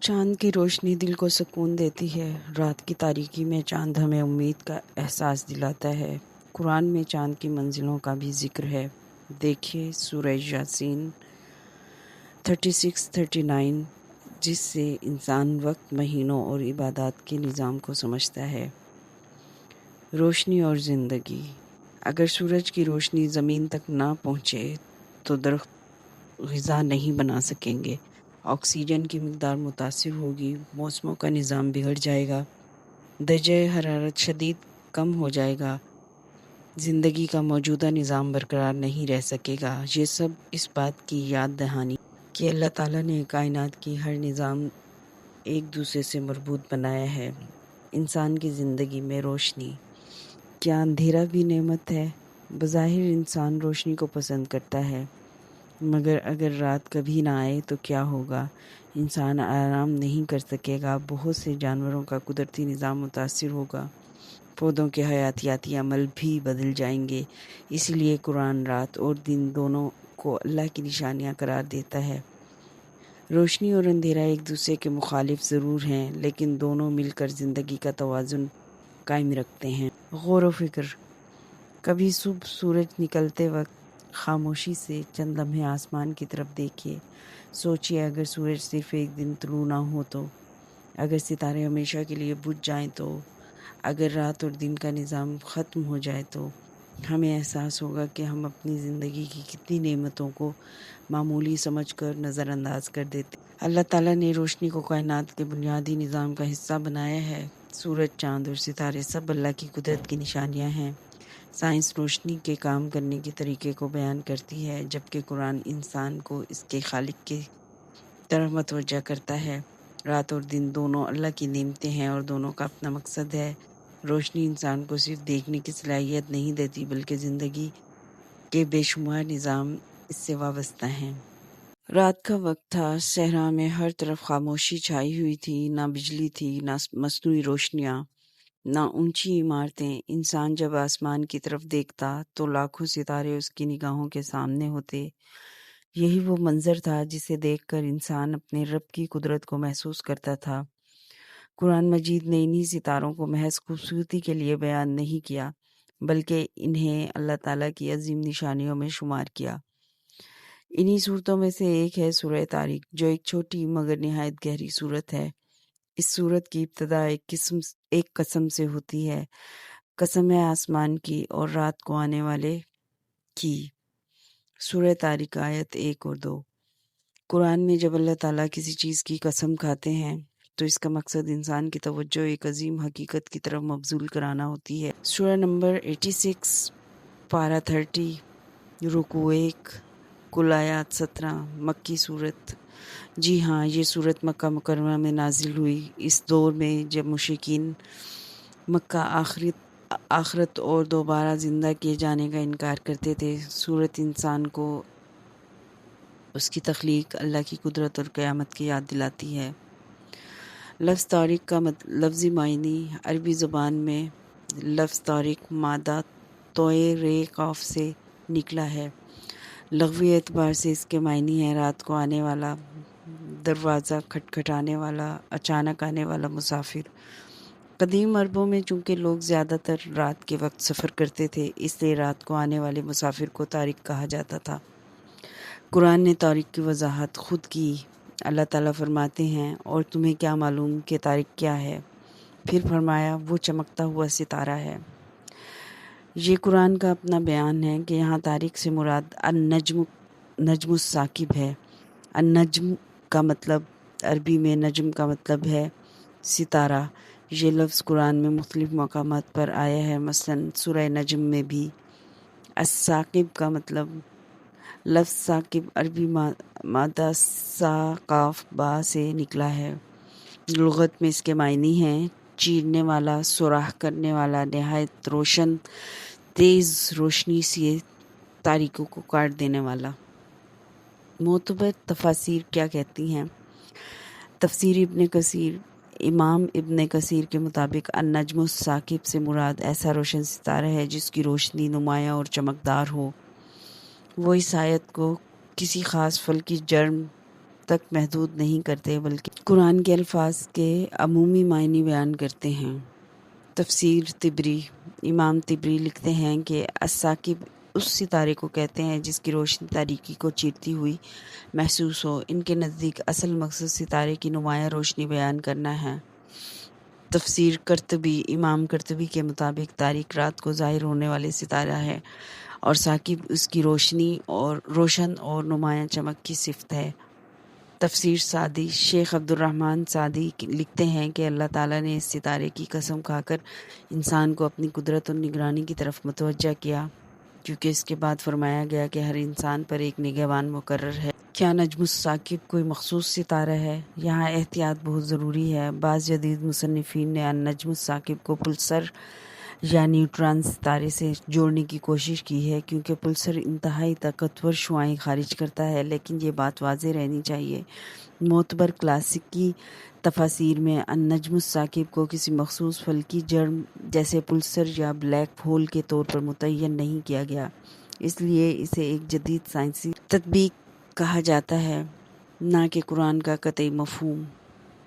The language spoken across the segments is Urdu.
چاند کی روشنی دل کو سکون دیتی ہے۔ رات کی تاریکی میں چاند ہمیں امید کا احساس دلاتا ہے۔ قرآن میں چاند کی منزلوں کا بھی ذکر ہے۔ دیکھیے سورہ یاسین 36-39، جس سے انسان وقت، مہینوں اور عبادات کے نظام کو سمجھتا ہے۔ روشنی اور زندگی۔ اگر سورج کی روشنی زمین تک نہ پہنچے تو درخت غذا نہیں بنا سکیں گے، آکسیجن کی مقدار متاثر ہوگی، موسموں کا نظام بگڑ جائے گا، درجہ حرارت شدید کم ہو جائے گا، زندگی کا موجودہ نظام برقرار نہیں رہ سکے گا۔ یہ سب اس بات کی یاد دہانی کہ اللہ تعالیٰ نے کائنات کی ہر نظام ایک دوسرے سے مربوط بنایا ہے۔ انسان کی زندگی میں روشنی۔ کیا اندھیرا بھی نعمت ہے؟ بظاہر انسان روشنی کو پسند کرتا ہے، مگر اگر رات کبھی نہ آئے تو کیا ہوگا؟ انسان آرام نہیں کر سکے گا، بہت سے جانوروں کا قدرتی نظام متاثر ہوگا، پودوں کے حیاتیاتی عمل بھی بدل جائیں گے۔ اس لیے قرآن رات اور دن دونوں کو اللہ کی نشانیاں قرار دیتا ہے۔ روشنی اور اندھیرا ایک دوسرے کے مخالف ضرور ہیں، لیکن دونوں مل کر زندگی کا توازن قائم رکھتے ہیں۔ غور و فکر۔ کبھی صبح سورج نکلتے وقت خاموشی سے چند لمحے آسمان کی طرف دیکھیے۔ سوچیے اگر سورج صرف ایک دن طلوع نہ ہو تو، اگر ستارے ہمیشہ کے لیے بجھ جائیں تو، اگر رات اور دن کا نظام ختم ہو جائے تو، ہمیں احساس ہوگا کہ ہم اپنی زندگی کی کتنی نعمتوں کو معمولی سمجھ کر نظر انداز کر دیتے ہیں۔ اللہ تعالیٰ نے روشنی کو کائنات کے بنیادی نظام کا حصہ بنایا ہے۔ سورج، چاند اور ستارے سب اللہ کی قدرت کی نشانیاں ہیں۔ سائنس روشنی کے کام کرنے کے طریقے کو بیان کرتی ہے، جبکہ قرآن انسان کو اس کے خالق کی طرف متوجہ کرتا ہے۔ رات اور دن دونوں اللہ کی نعمتیں ہیں اور دونوں کا اپنا مقصد ہے۔ روشنی انسان کو صرف دیکھنے کی صلاحیت نہیں دیتی، بلکہ زندگی کے بے شمار نظام اس سے وابستہ ہیں۔ رات کا وقت تھا، صحرا میں ہر طرف خاموشی چھائی ہوئی تھی، نہ بجلی تھی، نہ مصنوعی روشنیاں، نہ اونچی عمارتیں۔ انسان جب آسمان کی طرف دیکھتا تو لاکھوں ستارے اس کی نگاہوں کے سامنے ہوتے۔ یہی وہ منظر تھا جسے دیکھ کر انسان اپنے رب کی قدرت کو محسوس کرتا تھا۔ قرآن مجید نے انہی ستاروں کو محض خوبصورتی کے لیے بیان نہیں کیا، بلکہ انہیں اللہ تعالیٰ کی عظیم نشانیوں میں شمار کیا۔ انہی صورتوں میں سے ایک ہے سورہ طارق، جو ایک چھوٹی مگر نہایت گہری صورت ہے۔ اس صورت کی ابتدا ایک قسم سے ہوتی ہے، قسم ہے آسمان کی اور رات کو آنے والے کی۔ سورہ طارق آیت 1 اور 2۔ قرآن میں جب اللہ تعالیٰ کسی چیز کی قسم کھاتے ہیں تو اس کا مقصد انسان کی توجہ ایک عظیم حقیقت کی طرف مبذول کرانا ہوتی ہے۔ سورہ نمبر 86، پارہ 30، رکوع 1، کل آیات 17، مکی صورت۔ جی ہاں، یہ صورت مکہ مکرمہ میں نازل ہوئی، اس دور میں جب مشرکین مکہ آخرت اور دوبارہ زندہ کیے جانے کا انکار کرتے تھے۔ صورت انسان کو اس کی تخلیق، اللہ کی قدرت اور قیامت کی یاد دلاتی ہے۔ لفظ طارق کا لفظی معنی عربی زبان میں لفظ طارق مادہ توئے رے قاف سے نکلا ہے۔ لغوی اعتبار سے اس کے معنی ہے رات کو آنے والا، دروازہ کھٹکھٹانے والا، اچانک آنے والا مسافر۔ قدیم عربوں میں چونکہ لوگ زیادہ تر رات کے وقت سفر کرتے تھے، اس لیے رات کو آنے والے مسافر کو طارق کہا جاتا تھا۔ قرآن نے طارق کی وضاحت خود کی۔ اللہ تعالیٰ فرماتے ہیں، اور تمہیں کیا معلوم کہ طارق کیا ہے؟ پھر فرمایا، وہ چمکتا ہوا ستارہ ہے۔ یہ قرآن کا اپنا بیان ہے کہ یہاں طارق سے مراد نجم الثاقب ہے۔ النجم کا مطلب عربی میں نجم کا مطلب ہے ستارہ۔ یہ لفظ قرآن میں مختلف مقامات پر آیا ہے، مثلاً سورہ نجم میں بھی۔ الثاقب کا مطلب لفظ ثاقب عربی مادہ سا قاف با سے نکلا ہے۔ لغت میں اس کے معنی ہیں چیرنے والا، سوراخ کرنے والا، نہایت روشن، تیز روشنی سے تاریکیوں کو کاٹ دینے والا۔ معتبر تفاسیر کیا کہتی ہیں؟ تفسیر ابن کثیر۔ امام ابن کثیر کے مطابق النجم الثاقب سے مراد ایسا روشن ستارہ ہے جس کی روشنی نمایاں اور چمکدار ہو۔ وہ اس آیت کو کسی خاص پھل کی جرم، تک محدود نہیں کرتے بلکہ قرآن کے الفاظ کے عمومی معنی بیان کرتے ہیں۔ تفسیر طبری۔ امام طبری لکھتے ہیں کہ الثاقب اس ستارے کو کہتے ہیں جس کی روشنی تاریکی کو چیرتی ہوئی محسوس ہو۔ ان کے نزدیک اصل مقصد ستارے کی نمایاں روشنی بیان کرنا ہے۔ تفسیر قرطبی۔ امام قرطبی کے مطابق تاریک رات کو ظاہر ہونے والے ستارہ ہے اور ثاقب اس کی روشن اور نمایاں چمک کی صفت ہے۔ تفسیر سعدی۔ شیخ عبد الرحمن سعدی لکھتے ہیں کہ اللہ تعالیٰ نے اس ستارے کی قسم کھا کر انسان کو اپنی قدرت اور نگرانی کی طرف متوجہ کیا، کیونکہ اس کے بعد فرمایا گیا کہ ہر انسان پر ایک نگہبان مقرر ہے۔ کیا نجم الثاقب کوئی مخصوص ستارہ ہے؟ یہاں احتیاط بہت ضروری ہے۔ بعض جدید مصنفین نے النجم الثاقب کو پلسر یا نیوٹران ستارے سے جوڑنے کی کوشش کی ہے، کیونکہ پلسر انتہائی طاقتور شعاعیں خارج کرتا ہے، لیکن یہ بات واضح رہنی چاہیے۔ معتبر کلاسیکی تفاسیر میں النجم الثاقب کو کسی مخصوص فلکی جرم جیسے پلسر یا بلیک ہول کے طور پر متعین نہیں کیا گیا، اس لیے اسے ایک جدید سائنسی تطبیق کہا جاتا ہے، نہ کہ قرآن کا قطعی مفہوم۔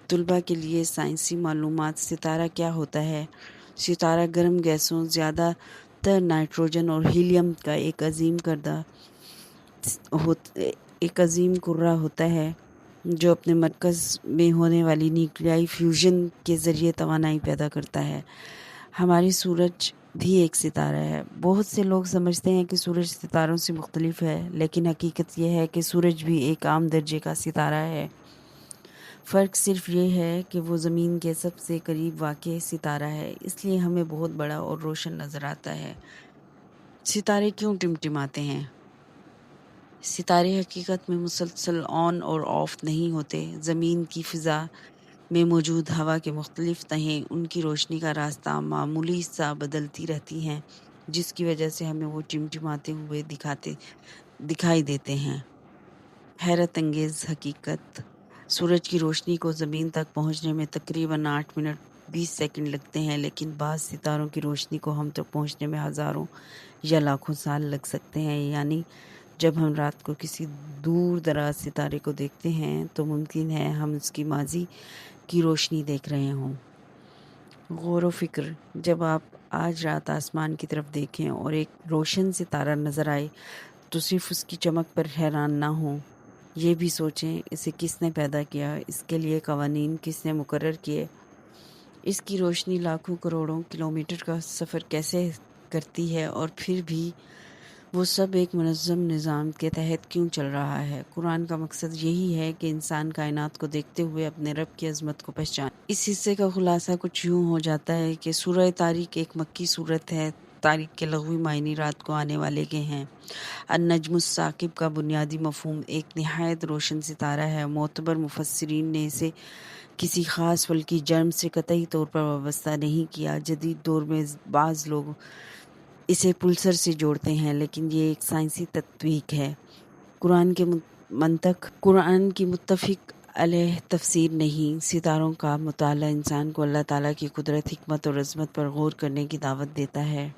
طلباء کے لیے سائنسی معلومات۔ ستارہ کیا ہوتا ہے؟ ستارہ گرم گیسوں زیادہ تر نائٹروجن اور ہیلیم کا ایک عظیم کرہ ہوتا ہے جو اپنے مرکز میں ہونے والی نیوکلیائی فیوژن کے ذریعے توانائی پیدا کرتا ہے۔ ہماری سورج بھی ایک ستارہ ہے۔ بہت سے لوگ سمجھتے ہیں کہ سورج ستاروں سے مختلف ہے، لیکن حقیقت یہ ہے کہ سورج بھی ایک عام درجے کا ستارہ ہے۔ فرق صرف یہ ہے کہ وہ زمین کے سب سے قریب واقع ستارہ ہے، اس لیے ہمیں بہت بڑا اور روشن نظر آتا ہے۔ ستارے کیوں ٹمٹماتے ہیں؟ ستارے حقیقت میں مسلسل آن اور آف نہیں ہوتے۔ زمین کی فضا میں موجود ہوا کے مختلف تہیں ان کی روشنی کا راستہ معمولی سا بدلتی رہتی ہیں، جس کی وجہ سے ہمیں وہ ٹمٹماتے ہوئے دکھائی دیتے ہیں۔ حیرت انگیز حقیقت۔ سورج کی روشنی کو زمین تک پہنچنے میں تقریباً 8 منٹ 20 سیکنڈ لگتے ہیں، لیکن بعض ستاروں کی روشنی کو ہم تک پہنچنے میں ہزاروں یا لاکھوں سال لگ سکتے ہیں۔ یعنی جب ہم رات کو کسی دور دراز ستارے کو دیکھتے ہیں تو ممکن ہے ہم اس کی ماضی کی روشنی دیکھ رہے ہوں۔ غور و فکر۔ جب آپ آج رات آسمان کی طرف دیکھیں اور ایک روشن ستارہ نظر آئے تو صرف اس کی چمک پر حیران نہ ہوں، یہ بھی سوچیں اسے کس نے پیدا کیا، اس کے لیے قوانین کس نے مقرر کیے، اس کی روشنی لاکھوں کروڑوں کلومیٹر کا سفر کیسے کرتی ہے، اور پھر بھی وہ سب ایک منظم نظام کے تحت کیوں چل رہا ہے۔ قرآن کا مقصد یہی ہے کہ انسان کائنات کو دیکھتے ہوئے اپنے رب کی عظمت کو پہچانے۔ اس حصے کا خلاصہ کچھ یوں ہو جاتا ہے کہ سورہ طارق ایک مکی سورت ہے۔ طارق کے لغوی معنی رات کو آنے والے کے ہیں۔ النجم الثاقب کا بنیادی مفہوم ایک نہایت روشن ستارہ ہے۔ معتبر مفسرین نے اسے کسی خاص فلکی جرم سے قطعی طور پر وابستہ نہیں کیا۔ جدید دور میں بعض لوگ اسے پلسر سے جوڑتے ہیں، لیکن یہ ایک سائنسی تطبیق ہے۔ قرآن کی متفق علیہ تفسیر نہیں۔ ستاروں کا مطالعہ انسان کو اللہ تعالیٰ کی قدرت، حکمت اور عظمت پر غور کرنے کی دعوت دیتا ہے۔